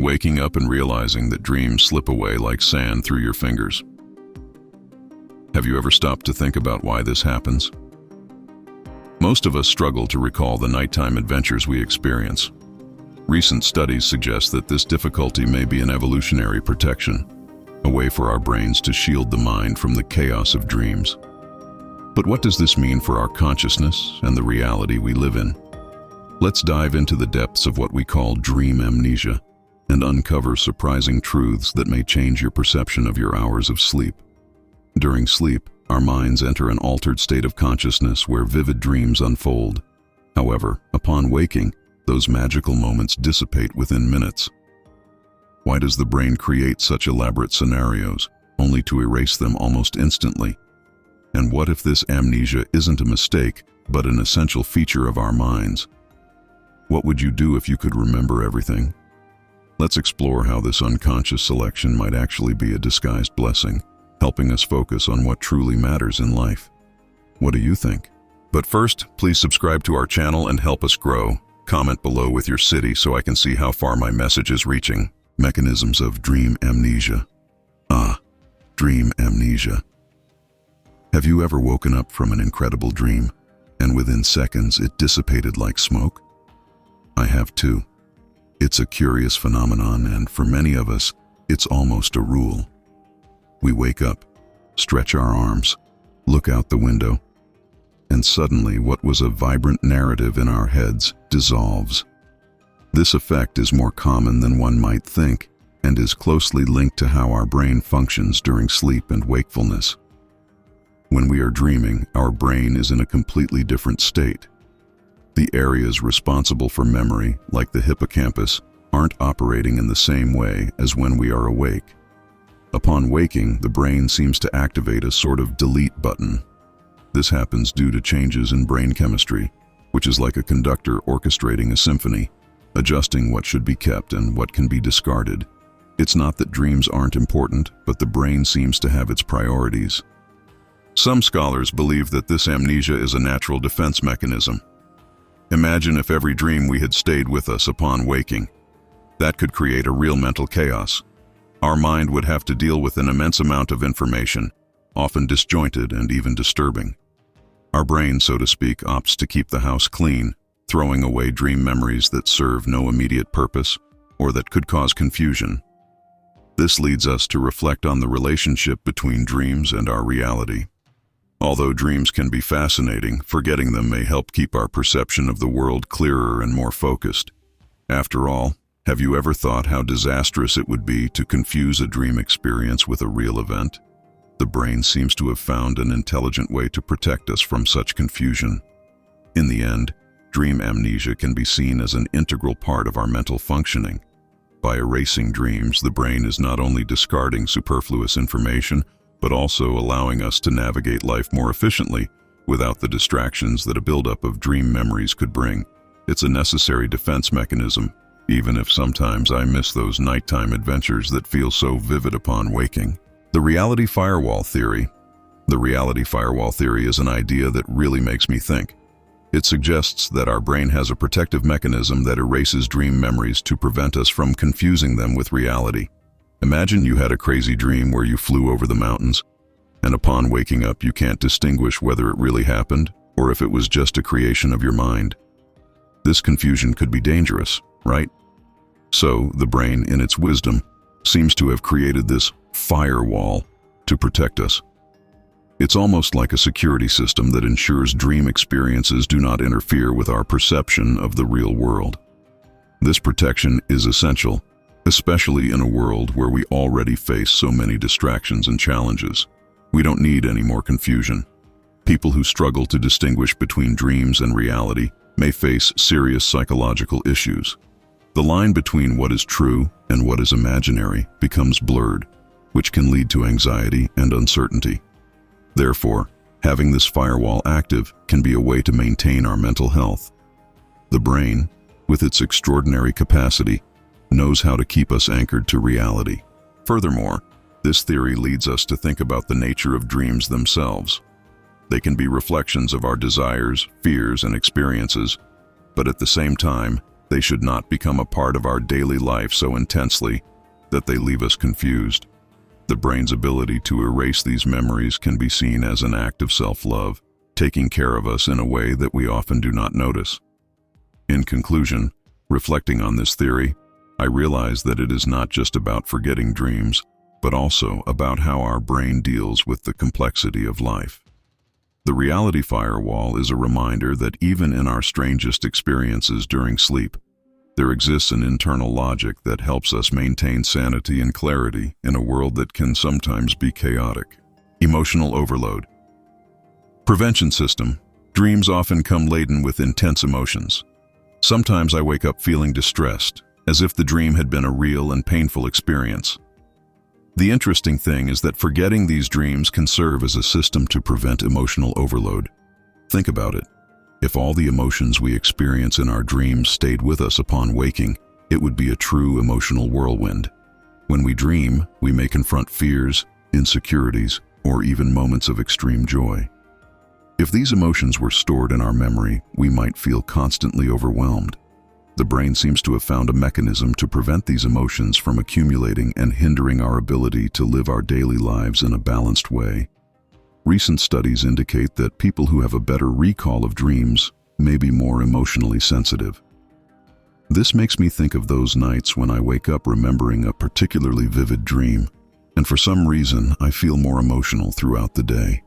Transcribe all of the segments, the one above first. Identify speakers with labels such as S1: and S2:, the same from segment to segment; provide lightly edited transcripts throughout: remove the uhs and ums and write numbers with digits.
S1: waking up and realizing that dreams slip away like sand through your fingers. Have you ever stopped to think about why this happens? Most of us struggle to recall the nighttime adventures we experience. Recent studies suggest that this difficulty may be an evolutionary protection, a way for our brains to shield the mind from the chaos of dreams. But what does this mean for our consciousness and the reality we live in? Let's dive into the depths of what we call dream amnesia and uncover surprising truths that may change your perception of your hours of sleep. During sleep, our minds enter an altered state of consciousness where vivid dreams unfold. However, upon waking, those magical moments dissipate within minutes. Why does the brain create such elaborate scenarios, only to erase them almost instantly? And what if this amnesia isn't a mistake, but an essential feature of our minds? What would you do if you could remember everything? Let's explore how this unconscious selection might actually be a disguised blessing, helping us focus on what truly matters in life. What do you think? But first, please subscribe to our channel and help us grow. Comment below with your city so I can see how far my message is reaching. Mechanisms of dream amnesia. Dream amnesia. Have you ever woken up from an incredible dream, and within seconds it dissipated like smoke? I have too. It's a curious phenomenon, and for many of us, it's almost a rule. We wake up, stretch our arms, look out the window, and suddenly what was a vibrant narrative in our heads dissolves. This effect is more common than one might think, and is closely linked to how our brain functions during sleep and wakefulness. When we are dreaming, our brain is in a completely different state. The areas responsible for memory, like the hippocampus, aren't operating in the same way as when we are awake. Upon waking, the brain seems to activate a sort of delete button. This happens due to changes in brain chemistry, which is like a conductor orchestrating a symphony, adjusting what should be kept and what can be discarded. It's not that dreams aren't important, but the brain seems to have its priorities. Some scholars believe that this amnesia is a natural defense mechanism. Imagine if every dream we had stayed with us upon waking. That could create a real mental chaos. Our mind would have to deal with an immense amount of information, often disjointed and even disturbing. Our brain, so to speak, opts to keep the house clean, throwing away dream memories that serve no immediate purpose or that could cause confusion. This leads us to reflect on the relationship between dreams and our reality. Although dreams can be fascinating, forgetting them may help keep our perception of the world clearer and more focused. After all, have you ever thought how disastrous it would be to confuse a dream experience with a real event? The brain seems to have found an intelligent way to protect us from such confusion. In the end, dream amnesia can be seen as an integral part of our mental functioning. By erasing dreams, the brain is not only discarding superfluous information, but also allowing us to navigate life more efficiently without the distractions that a buildup of dream memories could bring. It's a necessary defense mechanism, even if sometimes I miss those nighttime adventures that feel so vivid upon waking. The reality firewall theory. The reality firewall theory is an idea that really makes me think. It suggests that our brain has a protective mechanism that erases dream memories to prevent us from confusing them with reality. Imagine you had a crazy dream where you flew over the mountains, and upon waking up you can't distinguish whether it really happened or if it was just a creation of your mind. This confusion could be dangerous, right? So, the brain, in its wisdom, seems to have created this firewall to protect us. It's almost like a security system that ensures dream experiences do not interfere with our perception of the real world. This protection is essential, especially in a world where we already face so many distractions and challenges. We don't need any more confusion. People who struggle to distinguish between dreams and reality may face serious psychological issues. The line between what is true and what is imaginary becomes blurred, which can lead to anxiety and uncertainty. Therefore, having this firewall active can be a way to maintain our mental health. The brain, with its extraordinary capacity, knows how to keep us anchored to reality. Furthermore, this theory leads us to think about the nature of dreams themselves. They can be reflections of our desires, fears, and experiences, but at the same time, They should not become a part of our daily life so intensely that they leave us confused. The brain's ability to erase these memories can be seen as an act of self-love, taking care of us in a way that we often do not notice. In conclusion, reflecting on this theory, I realize that it is not just about forgetting dreams, but also about how our brain deals with the complexity of life. The reality firewall is a reminder that even in our strangest experiences during sleep, there exists an internal logic that helps us maintain sanity and clarity in a world that can sometimes be chaotic. Emotional overload. Prevention system. Dreams often come laden with intense emotions. Sometimes I wake up feeling distressed, as if the dream had been a real and painful experience. The interesting thing is that forgetting these dreams can serve as a system to prevent emotional overload. Think about it. If all the emotions we experience in our dreams stayed with us upon waking, it would be a true emotional whirlwind. When we dream, we may confront fears, insecurities, or even moments of extreme joy. If these emotions were stored in our memory, we might feel constantly overwhelmed. The brain seems to have found a mechanism to prevent these emotions from accumulating and hindering our ability to live our daily lives in a balanced way. Recent studies indicate that people who have a better recall of dreams may be more emotionally sensitive. This makes me think of those nights when I wake up remembering a particularly vivid dream, and for some reason I feel more emotional throughout the day.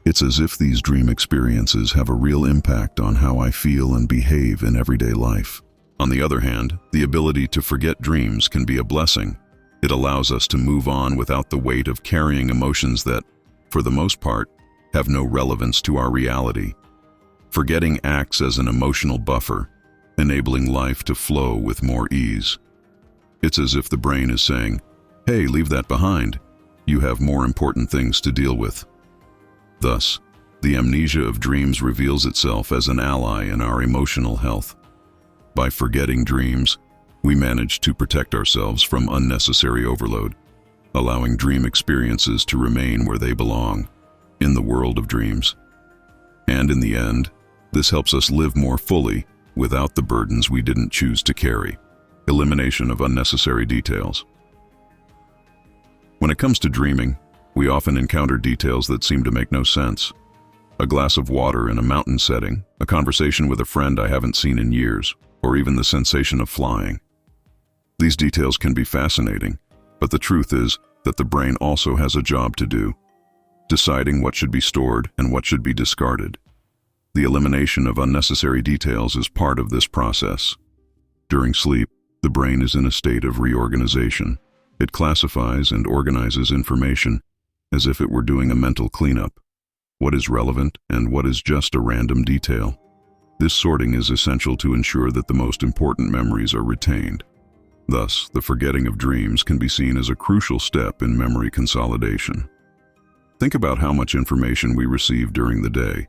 S1: It's as if these dream experiences have a real impact on how I feel and behave in everyday life. On the other hand, the ability to forget dreams can be a blessing. It allows us to move on without the weight of carrying emotions that, for the most part, have no relevance to our reality. Forgetting acts as an emotional buffer, enabling life to flow with more ease. It's as if the brain is saying, "Hey, leave that behind. You have more important things to deal with." Thus, the amnesia of dreams reveals itself as an ally in our emotional health. By forgetting dreams, we manage to protect ourselves from unnecessary overload, allowing dream experiences to remain where they belong, in the world of dreams. And in the end, this helps us live more fully without the burdens we didn't choose to carry. Elimination of unnecessary details. When it comes to dreaming, we often encounter details that seem to make no sense. A glass of water in a mountain setting, a conversation with a friend I haven't seen in years, or even the sensation of flying. These details can be fascinating, but the truth is that the brain also has a job to do, deciding what should be stored and what should be discarded. The elimination of unnecessary details is part of this process. During sleep, the brain is in a state of reorganization. It classifies and organizes information as if it were doing a mental cleanup. What is relevant and what is just a random detail? This sorting is essential to ensure that the most important memories are retained. Thus, the forgetting of dreams can be seen as a crucial step in memory consolidation. Think about how much information we receive during the day.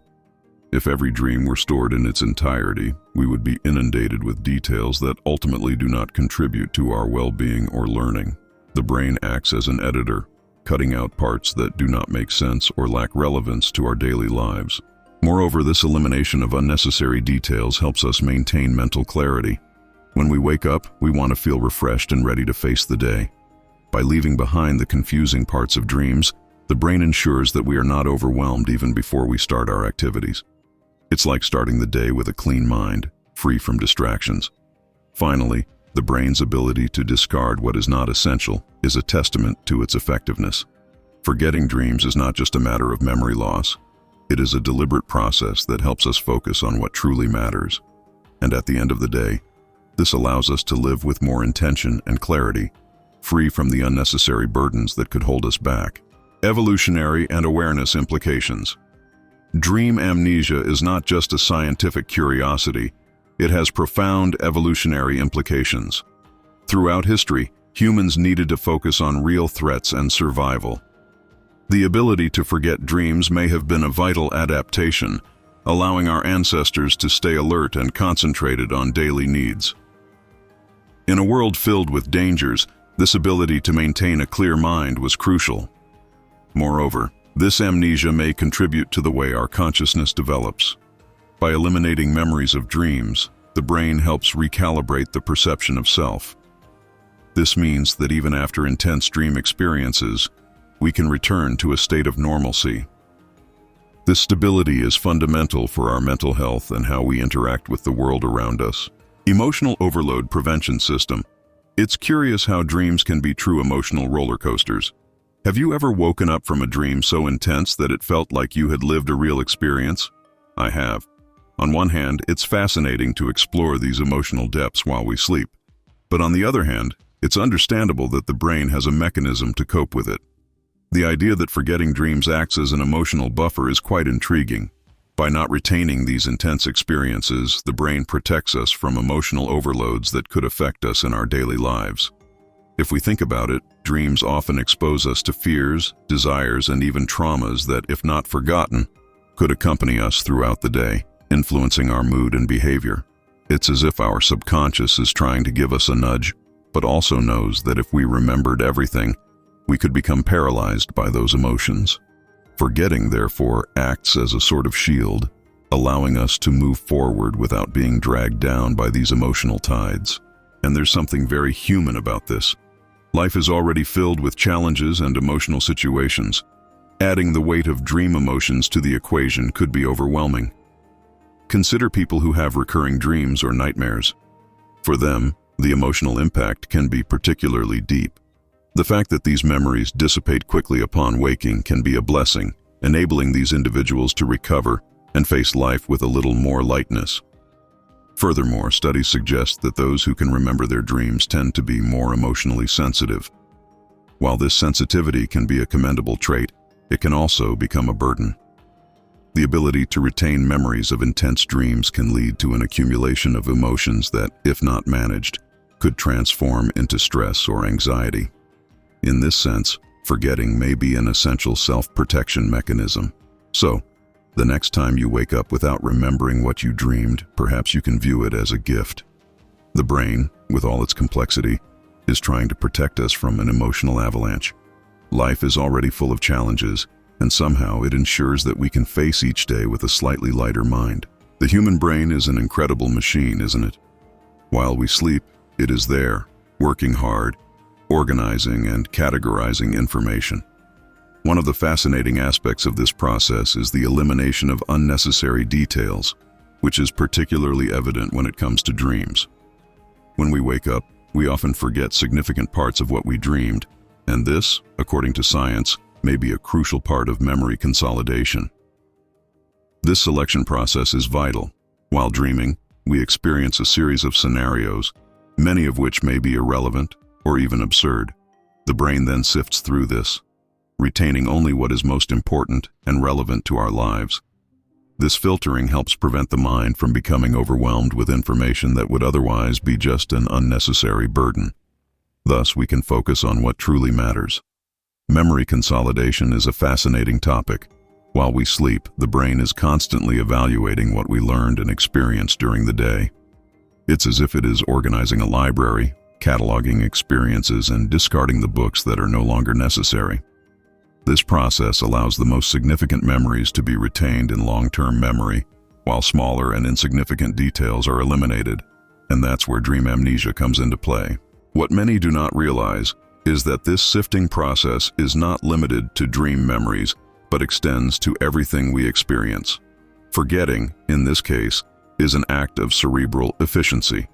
S1: If every dream were stored in its entirety, we would be inundated with details that ultimately do not contribute to our well-being or learning. The brain acts as an editor, cutting out parts that do not make sense or lack relevance to our daily lives. Moreover, this elimination of unnecessary details helps us maintain mental clarity. When we wake up, we want to feel refreshed and ready to face the day. By leaving behind the confusing parts of dreams, the brain ensures that we are not overwhelmed even before we start our activities. It's like starting the day with a clean mind, free from distractions. Finally, the brain's ability to discard what is not essential is a testament to its effectiveness. Forgetting dreams is not just a matter of memory loss. It is a deliberate process that helps us focus on what truly matters. And at the end of the day, this allows us to live with more intention and clarity, free from the unnecessary burdens that could hold us back. Evolutionary and awareness implications. Dream amnesia is not just a scientific curiosity, it has profound evolutionary implications. Throughout history, humans needed to focus on real threats and survival. The ability to forget dreams may have been a vital adaptation, allowing our ancestors to stay alert and concentrated on daily needs. In a world filled with dangers, this ability to maintain a clear mind was crucial. Moreover, this amnesia may contribute to the way our consciousness develops. By eliminating memories of dreams, the brain helps recalibrate the perception of self. This means that even after intense dream experiences, we can return to a state of normalcy. This stability is fundamental for our mental health and how we interact with the world around us. Emotional overload prevention system. It's curious how dreams can be true emotional roller coasters. Have you ever woken up from a dream so intense that it felt like you had lived a real experience? I have. On one hand, it's fascinating to explore these emotional depths while we sleep. But on the other hand, it's understandable that the brain has a mechanism to cope with it. The idea that forgetting dreams acts as an emotional buffer is quite intriguing. By not retaining these intense experiences, the brain protects us from emotional overloads that could affect us in our daily lives. If we think about it, dreams often expose us to fears, desires, and even traumas that, if not forgotten, could accompany us throughout the day, influencing our mood and behavior. It's as if our subconscious is trying to give us a nudge, but also knows that if we remembered everything, we could become paralyzed by those emotions. Forgetting, therefore, acts as a sort of shield, allowing us to move forward without being dragged down by these emotional tides. And there's something very human about this. Life is already filled with challenges and emotional situations. Adding the weight of dream emotions to the equation could be overwhelming. Consider people who have recurring dreams or nightmares. For them, the emotional impact can be particularly deep. The fact that these memories dissipate quickly upon waking can be a blessing, enabling these individuals to recover and face life with a little more lightness. Furthermore, studies suggest that those who can remember their dreams tend to be more emotionally sensitive. While this sensitivity can be a commendable trait, it can also become a burden. The ability to retain memories of intense dreams can lead to an accumulation of emotions that, if not managed, could transform into stress or anxiety. In this sense, forgetting may be an essential self-protection mechanism. So, the next time you wake up without remembering what you dreamed, perhaps you can view it as a gift. The brain, with all its complexity, is trying to protect us from an emotional avalanche. Life is already full of challenges, and somehow it ensures that we can face each day with a slightly lighter mind. The human brain is an incredible machine, isn't it? While we sleep, it is there, working hard, organizing and categorizing information. One of the fascinating aspects of this process is the elimination of unnecessary details, which is particularly evident when it comes to dreams. When we wake up, we often forget significant parts of what we dreamed, and this, according to science, may be a crucial part of memory consolidation. This selection process is vital. While dreaming, we experience a series of scenarios, many of which may be irrelevant or even absurd. The brain then sifts through this, retaining only what is most important and relevant to our lives. This filtering helps prevent the mind from becoming overwhelmed with information that would otherwise be just an unnecessary burden. Thus, we can focus on what truly matters. Memory consolidation is a fascinating topic. While we sleep, the brain is constantly evaluating what we learned and experienced during the day. It's as if it is organizing a library, cataloging experiences, and discarding the books that are no longer necessary. This process allows the most significant memories to be retained in long-term memory, while smaller and insignificant details are eliminated, and that's where dream amnesia comes into play. What many do not realize is that this sifting process is not limited to dream memories, but extends to everything we experience. Forgetting, in this case, is an act of cerebral efficiency.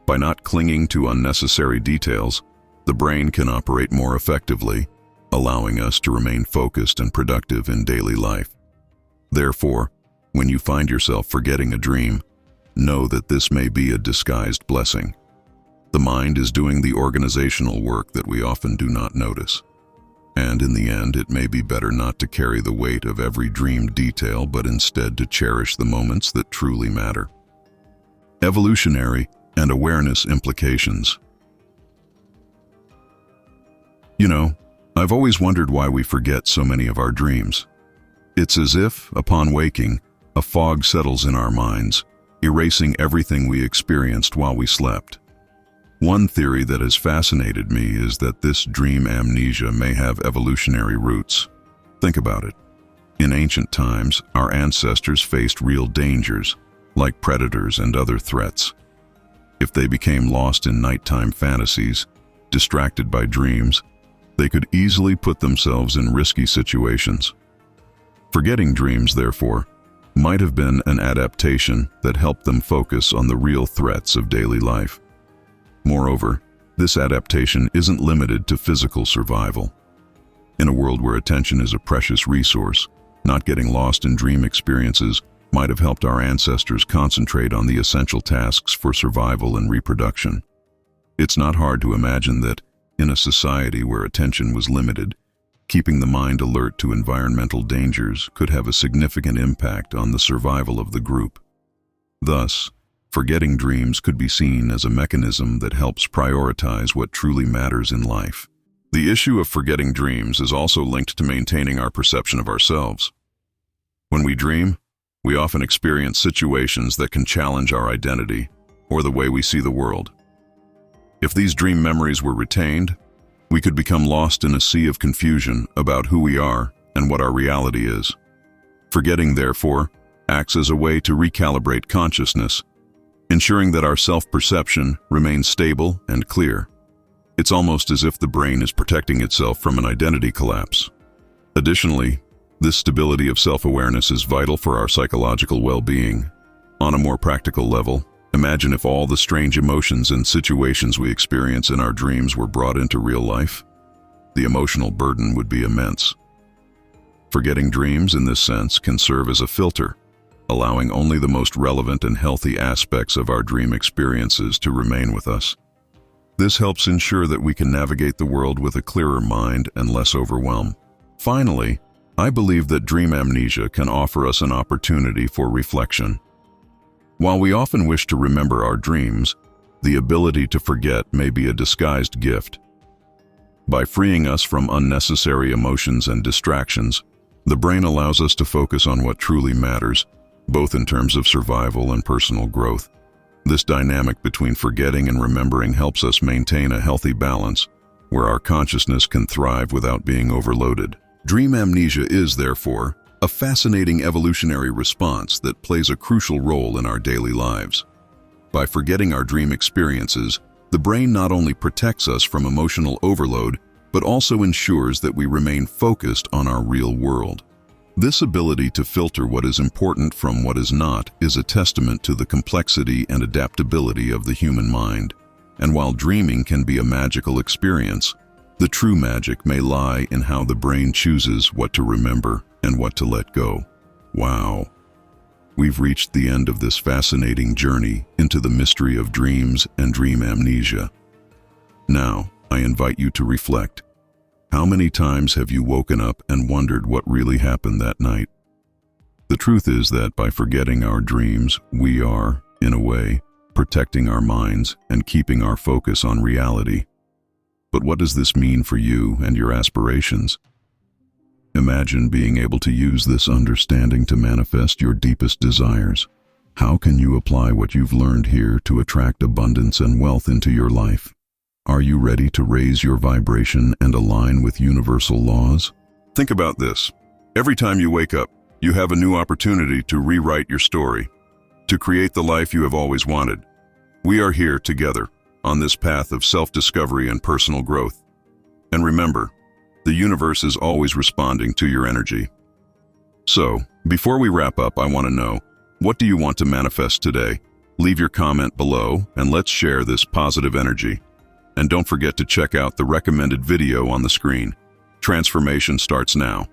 S1: By not clinging to unnecessary details, the brain can operate more effectively, allowing us to remain focused and productive in daily life. Therefore, when you find yourself forgetting a dream, know that this may be a disguised blessing. The mind is doing the organizational work that we often do not notice. And in the end, it may be better not to carry the weight of every dreamed detail, but instead to cherish the moments that truly matter. Evolutionary and awareness implications. I've always wondered why we forget so many of our dreams. It's as if, upon waking, a fog settles in our minds, erasing everything we experienced while we slept. One theory that has fascinated me is that this dream amnesia may have evolutionary roots. Think about it. In ancient times, our ancestors faced real dangers, like predators and other threats. If they became lost in nighttime fantasies, distracted by dreams, they could easily put themselves in risky situations. Forgetting dreams, therefore, might have been an adaptation that helped them focus on the real threats of daily life. Moreover, this adaptation isn't limited to physical survival. In a world where attention is a precious resource, not getting lost in dream experiences might have helped our ancestors concentrate on the essential tasks for survival and reproduction. It's not hard to imagine that, in a society where attention was limited, keeping the mind alert to environmental dangers could have a significant impact on the survival of the group. Thus, forgetting dreams could be seen as a mechanism that helps prioritize what truly matters in life. The issue of forgetting dreams is also linked to maintaining our perception of ourselves. When we dream, we often experience situations that can challenge our identity or the way we see the world. If these dream memories were retained, we could become lost in a sea of confusion about who we are and what our reality is. Forgetting, therefore, acts as a way to recalibrate consciousness, ensuring that our self-perception remains stable and clear. It's almost as if the brain is protecting itself from an identity collapse. Additionally, this stability of self-awareness is vital for our psychological well-being. On a more practical level, imagine if all the strange emotions and situations we experience in our dreams were brought into real life. The emotional burden would be immense. Forgetting dreams, in this sense, can serve as a filter, allowing only the most relevant and healthy aspects of our dream experiences to remain with us. This helps ensure that we can navigate the world with a clearer mind and less overwhelm. Finally, I believe that dream amnesia can offer us an opportunity for reflection. While we often wish to remember our dreams, the ability to forget may be a disguised gift. By freeing us from unnecessary emotions and distractions, the brain allows us to focus on what truly matters, both in terms of survival and personal growth. This dynamic between forgetting and remembering helps us maintain a healthy balance, where our consciousness can thrive without being overloaded. Dream amnesia is, therefore, a fascinating evolutionary response that plays a crucial role in our daily lives. By forgetting our dream experiences, the brain not only protects us from emotional overload, but also ensures that we remain focused on our real world. This ability to filter what is important from what is not is a testament to the complexity and adaptability of the human mind. And while dreaming can be a magical experience, the true magic may lie in how the brain chooses what to remember and what to let go. Wow! We've reached the end of this fascinating journey into the mystery of dreams and dream amnesia. Now, I invite you to reflect. How many times have you woken up and wondered what really happened that night? The truth is that by forgetting our dreams, we are, in a way, protecting our minds and keeping our focus on reality. But what does this mean for you and your aspirations? Imagine being able to use this understanding to manifest your deepest desires. How can you apply what you've learned here to attract abundance and wealth into your life? Are you ready to raise your vibration and align with universal laws? Think about this. Every time you wake up, you have a new opportunity to rewrite your story, to create the life you have always wanted. We are here together on this path of self-discovery and personal growth. And remember, the universe is always responding to your energy. So, before we wrap up, I want to know, what do you want to manifest today? Leave your comment below and let's share this positive energy. And don't forget to check out the recommended video on the screen. Transformation starts now.